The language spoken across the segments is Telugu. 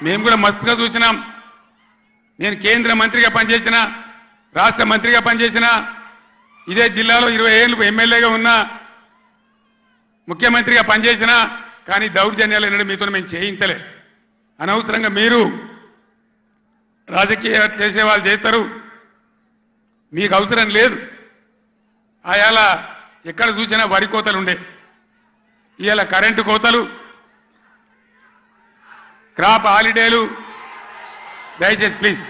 మేము కూడా మస్తుగా చూసినాం. నేను కేంద్ర మంత్రిగా పనిచేసిన, రాష్ట్ర మంత్రిగా పనిచేసిన, ఇదే జిల్లాలో 20 ఏళ్ళు ఎమ్మెల్యేగా ఉన్నా, ముఖ్యమంత్రిగా పనిచేసిన, కానీ దౌర్జన్యాలు ఎన్నడూ మీతో మేము చేయించలే. అనవసరంగా మీరు రాజకీయ చేసే వాళ్ళు చేస్తారు, మీకు అవసరం లేదు. ఆయాల ఎక్కడ చూసినా వరి కోతలు ఉండే, ఇవాళ కరెంటు కోతలు, క్రాప్ హాలిడేలు. దయచేసి ప్లీజ్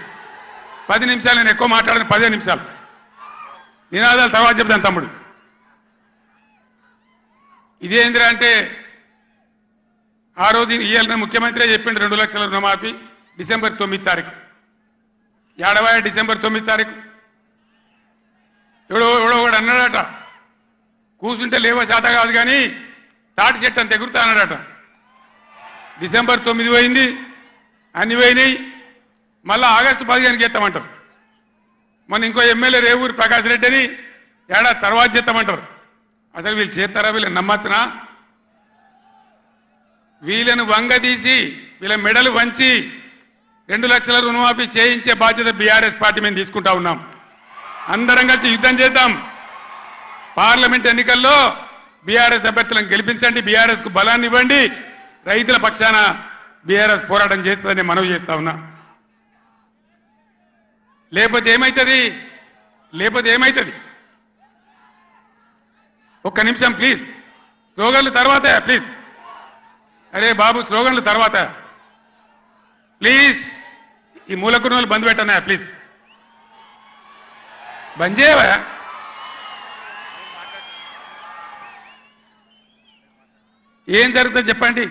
10 నిమిషాలు, నేను ఎక్కువ మాట్లాడను, 15 నిమిషాలు. నినాదాలు తర్వాత చెప్తాను తమ్ముడు. ఇదేంద్రా అంటే ఆ రోజు ఇవాళ ముఖ్యమంత్రి చెప్పిండు 2 లక్షల రుణమాఫీ డిసెంబర్ 9 తారీఖు. ఏడవాయ డిసెంబర్ 9 తారీఖు ఎవడో కూడా అన్నాడట, కూర్చుంటే లేవో శాత కాదు కానీ తాటి చెట్టు అంత ఎగురుతా అన్నాడట. డిసెంబర్ 9 పోయింది, అన్ని పోయినాయి. మళ్ళా ఆగస్టు 15కి చేస్తామంటారు. మొన్న ఇంకో ఎమ్మెల్యే రేవూరి ప్రకాష్ రెడ్డి అని ఏడాది తర్వాత చేస్తామంటారు. అసలు వీళ్ళు చేస్తారా? వీళ్ళని నమ్మచ్చునా? వీళ్ళను వంగదీసి వీళ్ళ మెడలు వంచి 2 లక్షల రుణమాఫీ చేయించే బాధ్యత బీఆర్ఎస్ పార్టీ మేము తీసుకుంటా ఉన్నాం. అందరం కలిసి యుద్ధం చేద్దాం. పార్లమెంట్ ఎన్నికల్లో బీఆర్ఎస్ అభ్యర్థులను గెలిపించండి, బీఆర్ఎస్ కు బలాన్ని ఇవ్వండి. రైతుల పక్షాన బీఆర్ఎస్ పోరాటం చేస్తుందని మనవి చేస్తా ఉన్నా. లేకపోతే ఏమైతుంది? ఒక్క నిమిషం ప్లీజ్. స్లోగన్లు తర్వాత ప్లీజ్. అరే బాబు, స్లోగన్లు తర్వాత ప్లీజ్. ఈ మూలకున్నోళ్ళు బంద్ పెట్టనా ప్లీజ్. బంద్ చేయవా? ఏం జరుగుతుంది చెప్పండి.